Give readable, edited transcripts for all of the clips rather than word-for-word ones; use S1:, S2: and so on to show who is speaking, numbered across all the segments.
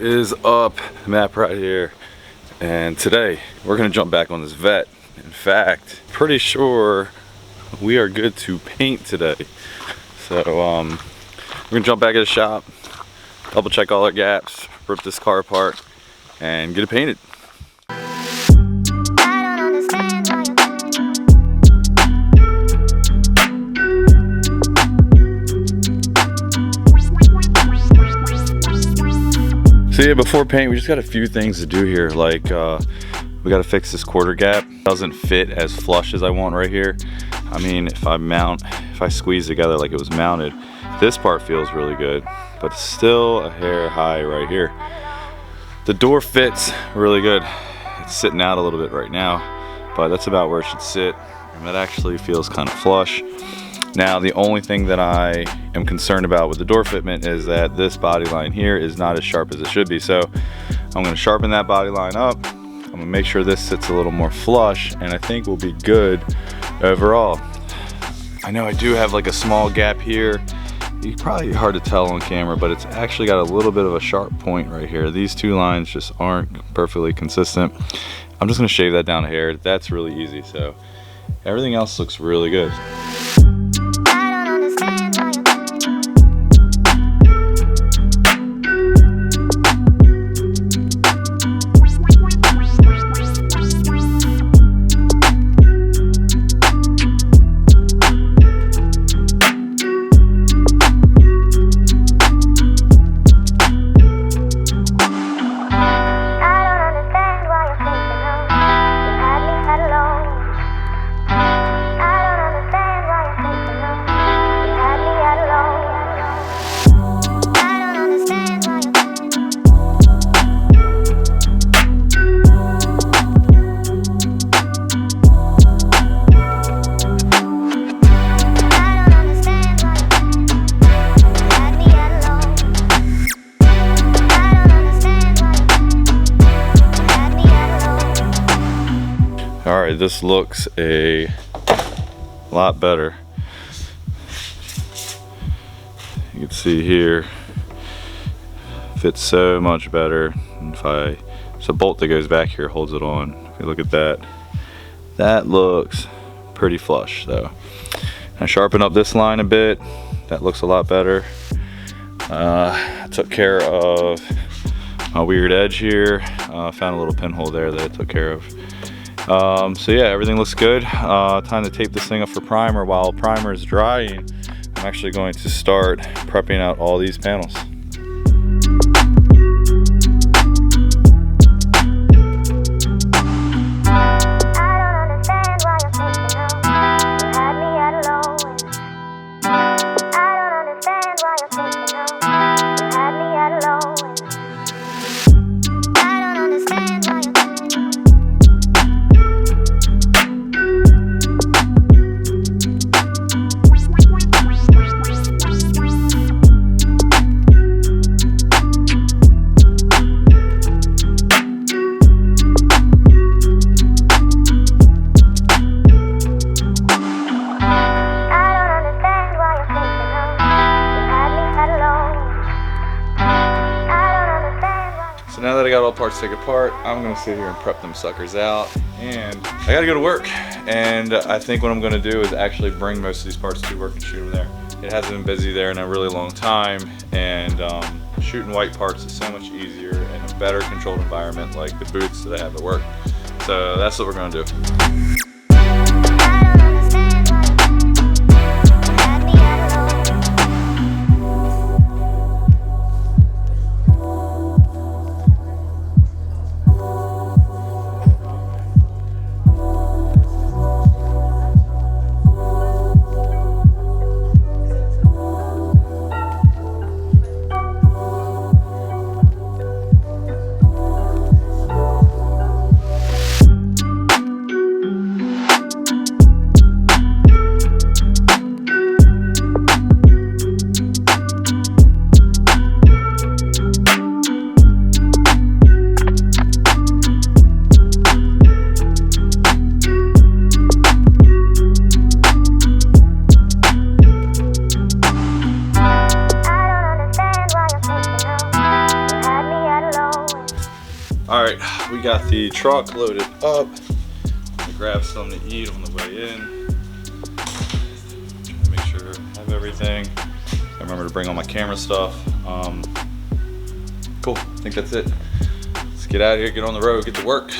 S1: What is up? Matt right here, and today we're gonna jump back on this Vette. In fact, pretty sure we are good to paint today. So we're gonna jump back at the shop, double check all our gaps, rip this car apart, and get it painted. So yeah, before paint, we just got a few things to do here. Like we got to fix this quarter gap. It doesn't fit as flush as I want right here. I mean, if I squeeze together like it was mounted, this part feels really good, but it's still a hair high right here. The door fits really good. It's sitting out a little bit right now, but that's about where it should sit. And that actually feels kind of flush. Now, the only thing that I am concerned about with the door fitment is that this body line here is not as sharp as it should be. So I'm going to sharpen that body line up. I'm going to make sure this sits a little more flush, and I think we'll be good overall. I know I do have like a small gap here. It's probably hard to tell on camera, but it's actually got a little bit of a sharp point right here. These two lines just aren't perfectly consistent. I'm just going to shave that down a hair. That's really easy. So everything else looks really good. Alright, this looks a lot better. You can see here, fits so much better. And it's a bolt that goes back here, holds it on. If you look at that, that looks pretty flush. So I sharpen up this line a bit. That looks a lot better. I took care of my weird edge here. Found a little pinhole there that I took care of. So yeah, everything looks good. Time to tape this thing up for primer. While primer is drying, I'm actually going to start prepping out all these panels. So now that I got all parts taken apart, I'm gonna sit here and prep them suckers out, and I gotta go to work. And I think what I'm gonna do is actually bring most of these parts to work and shoot them there. It hasn't been busy there in a really long time, and shooting white parts is so much easier in a better controlled environment like the booths that I have at work. So that's what we're gonna do. right, we got the truck loaded up. I'll grab something to eat on the way in. Make sure I have everything. I remember to bring all my camera stuff. Cool, I think that's it. Let's get out of here, get on the road, get to work.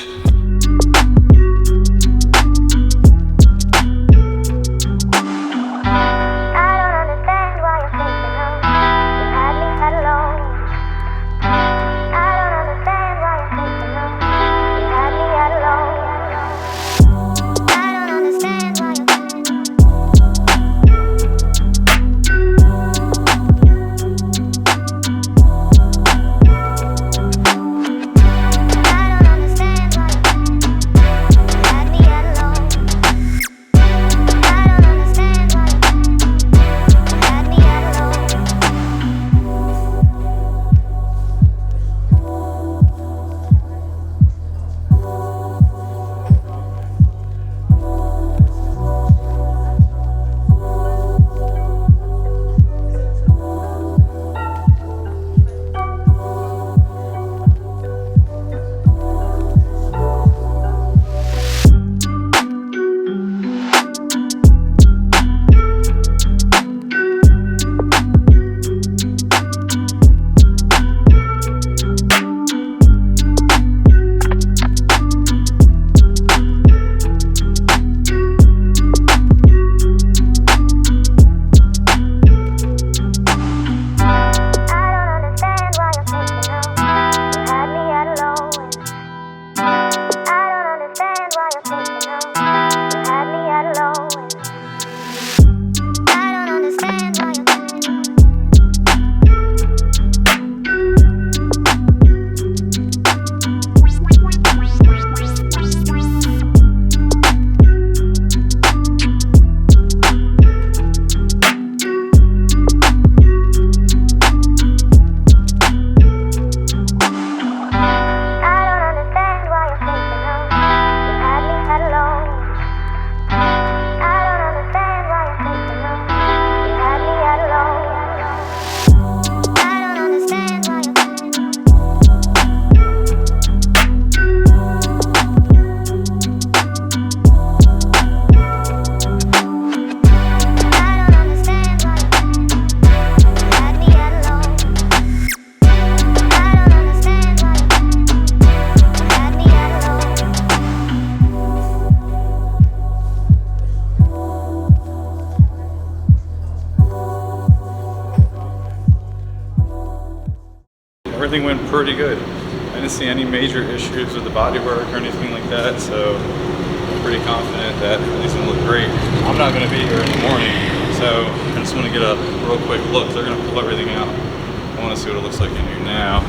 S1: Everything went pretty good. I didn't see any major issues with the bodywork or anything like that, so I'm pretty confident that everything's gonna look great. I'm not gonna be here in the morning, so I just want to get a real quick look. They're gonna pull everything out. I want to see what it looks like in here now.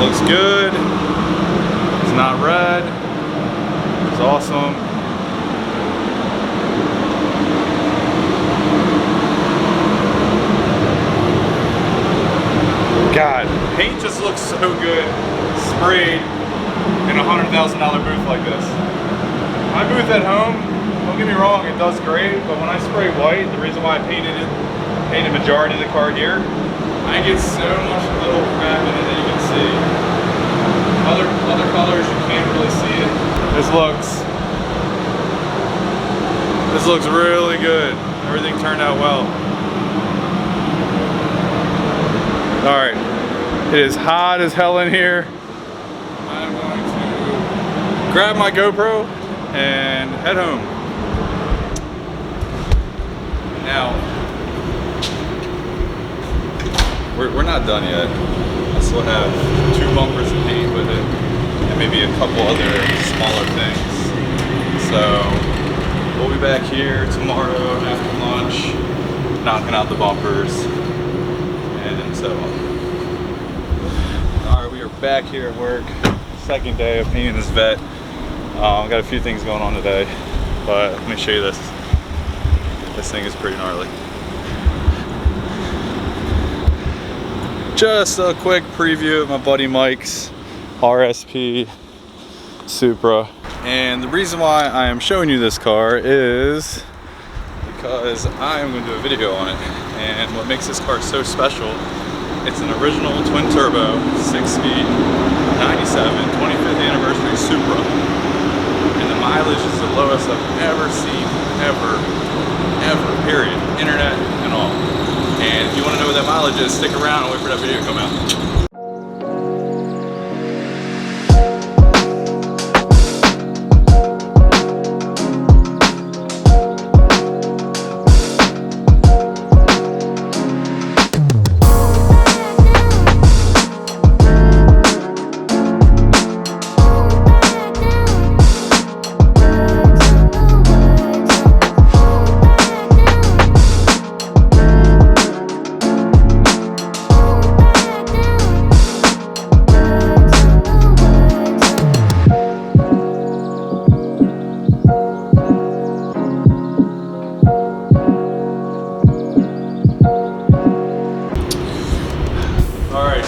S1: Looks good. It's not red. It's awesome. God, paint just looks so good sprayed in a $100,000 booth like this. My booth at home, don't get me wrong, it does great, but when I spray white, the reason why I painted majority of the car here, I get so much little crap in it that you can see. Other colors, you can't really see it. This looks really good. Everything turned out well. All right, it is hot as hell in here. I'm going to grab my GoPro and head home. Now, we're not done yet. I still have 2 bumpers to paint with it, and maybe a couple other smaller things. So we'll be back here tomorrow after lunch, knocking out the bumpers. And so on. All right, we are back here at work. Second day of painting this vet. Got a few things going on today, but let me show you this. This thing is pretty gnarly. Just a quick preview of my buddy Mike's RSP Supra. And the reason why I am showing you this car is because I am going to do a video on it. And what makes this car so special, it's an original twin turbo, 6-speed, 97, 25th anniversary Supra. And the mileage is the lowest I've ever seen, ever, period. Internet and all. And if you want to know what that mileage is, stick around and wait for that video to come out.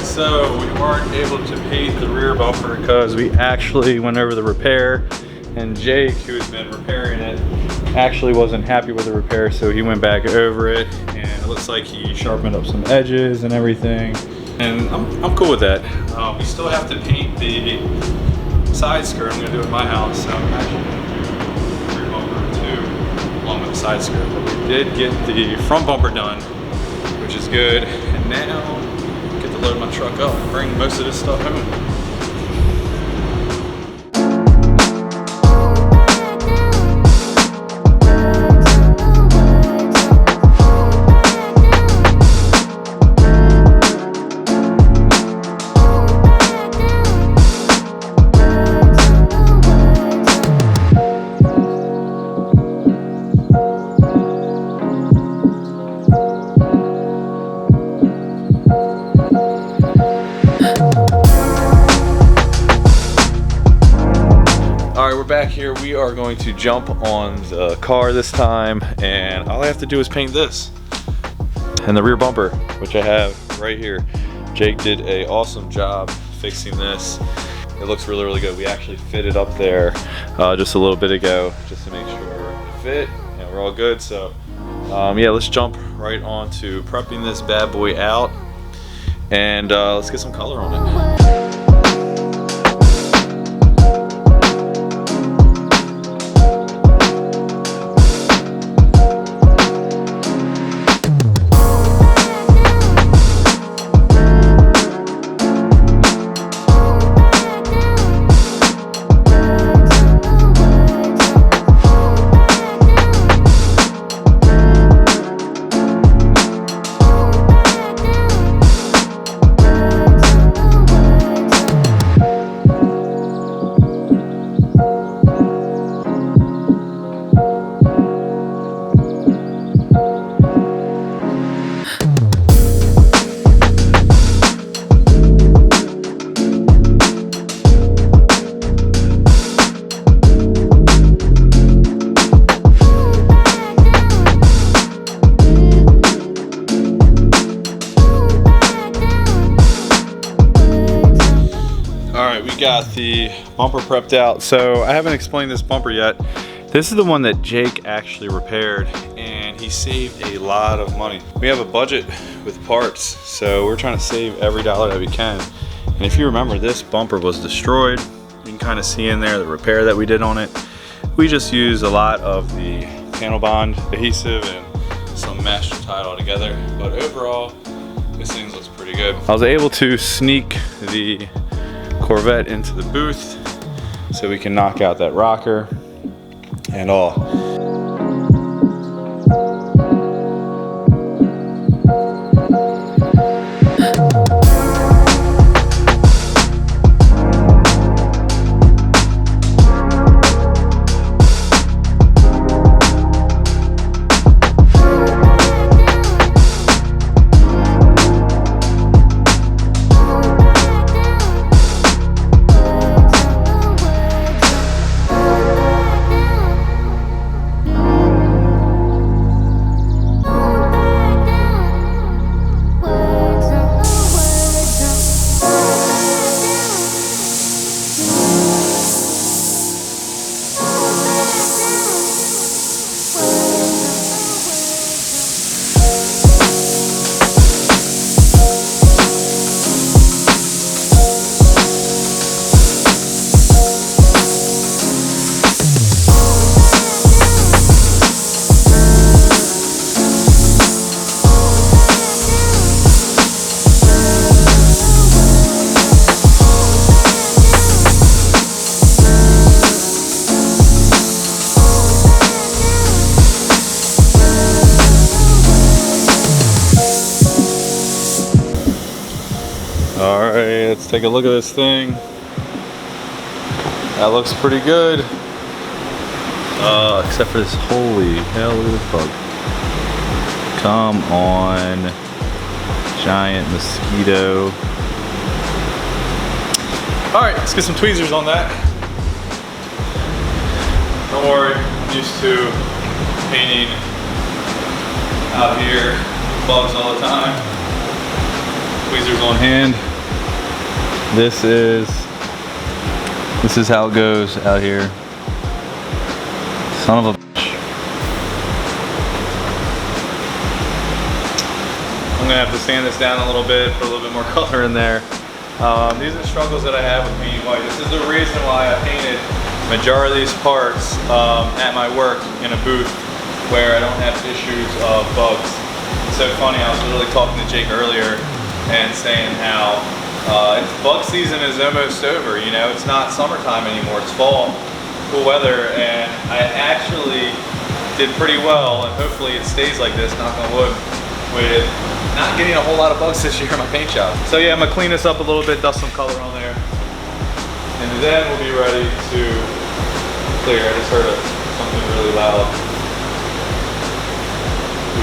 S1: So we weren't able to paint the rear bumper because we actually went over the repair, and Jake, who has been repairing it, actually wasn't happy with the repair, so he went back over it, and it looks like he sharpened up some edges and everything, and I'm cool with that. We still have to paint the side skirt. I'm going to do it in my house, so I'm actually going to do the rear bumper too, along with the side skirt. But we did get the front bumper done, which is good, and now load my truck up and bring most of this stuff home. We're back here. We are going to jump on the car this time, and all I have to do is paint this and the rear bumper, which I have right here. Jake did an awesome job fixing this. It looks really, really good. We actually fitted up there just a little bit ago just to make sure it fit, and we're all good. So yeah, let's jump right on to prepping this bad boy out, and let's get some color on it. We got the bumper prepped out. So I haven't explained this bumper yet. This is the one that Jake actually repaired, and he saved a lot of money. We have a budget with parts, so we're trying to save every dollar that we can. And if you remember, this bumper was destroyed. You can kind of see in there the repair that we did on it. We just used a lot of the panel bond adhesive and some mesh to tie it all together. But overall, this thing looks pretty good. I was able to sneak the Corvette into the booth so we can knock out that rocker and all. take a look at this thing. That looks pretty good. Except for this, holy hell, look at this bug. Come on. Giant mosquito. All right, let's get some tweezers on that. Don't worry, I'm used to painting out here bugs all the time. Tweezers on hand. This is how it goes out here. Son of a bitch. I'm gonna have to sand this down a little bit, put a little bit more color in there. These are the struggles that I have with painting white. This is the reason why I painted majority of these parts at my work in a booth where I don't have issues of bugs. It's so funny, I was literally talking to Jake earlier and saying how bug season is almost over, you know, it's not summertime anymore, it's fall, cool weather, and I actually did pretty well, and hopefully it stays like this, knock on wood, with not getting a whole lot of bugs this year in my paint job. So yeah, I'm gonna clean this up a little bit, dust some color on there, and then we'll be ready to clear. I just heard something really loud.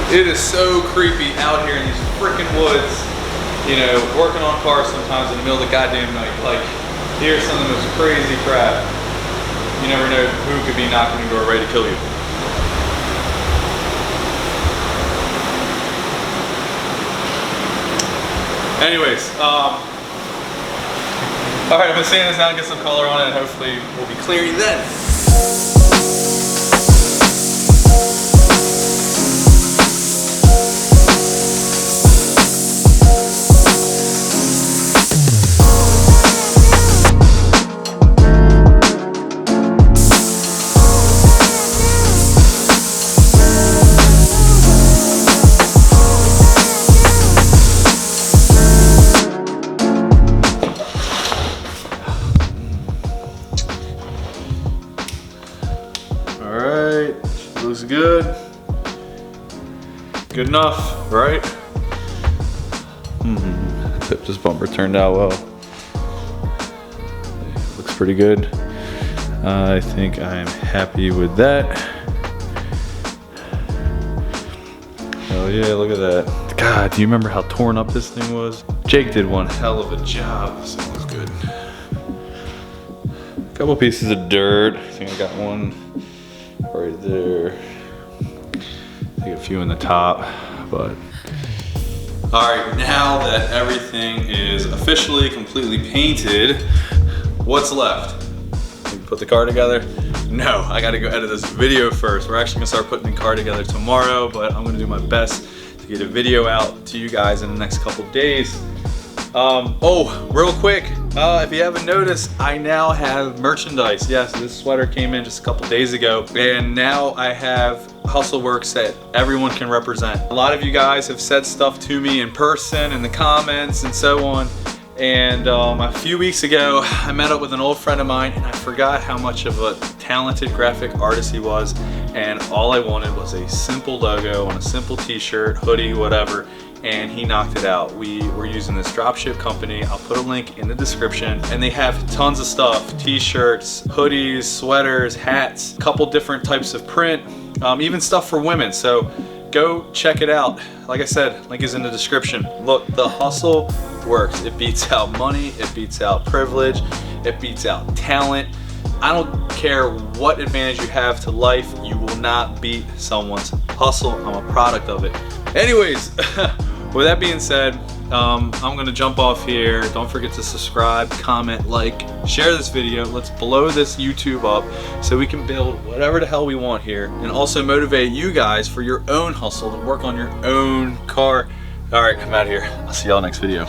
S1: It is so creepy out here in these freaking woods, you know, working on cars sometimes in the middle of the goddamn night. Like, here's some of the most crazy crap. You never know who could be knocking on your door ready to kill you. Anyways, all right, I'm gonna sand this down, get some color on it, and hopefully we'll be clearing then. Looks good. Good enough, right? Except this bumper turned out well. Looks pretty good. I think I'm happy with that. Oh yeah, look at that. God, do you remember how torn up this thing was? Jake did one hell of a job. This thing looks good. A couple pieces of dirt. I think I got one right there. I think a few in the top, but. All right, now that everything is officially completely painted, what's left? Put the car together? No, I gotta go edit this video first. We're actually gonna start putting the car together tomorrow, but I'm gonna do my best to get a video out to you guys in the next couple of days. Oh, real quick, if you haven't noticed, I now have merchandise. Yes, this sweater came in just a couple days ago, and now I have Hustle Works that everyone can represent. A lot of you guys have said stuff to me in person, in the comments, and so on. And a few weeks ago, I met up with an old friend of mine, and I forgot how much of a talented graphic artist he was. And all I wanted was a simple logo on a simple t-shirt, hoodie, whatever. And he knocked it out. We were using this dropship company. I'll put a link in the description. And they have tons of stuff, t-shirts, hoodies, sweaters, hats, a couple different types of print, even stuff for women. So go check it out. Like I said, link is in the description. Look, the hustle works. It beats out money, it beats out privilege, it beats out talent. I don't care what advantage you have to life, you will not beat someone's hustle. I'm a product of it. Anyways, with that being said, I'm gonna jump off here. Don't forget to subscribe, comment, like, share this video. Let's blow this YouTube up so we can build whatever the hell we want here, and also motivate you guys for your own hustle to work on your own car. All right, I'm out of here. I'll see y'all next video.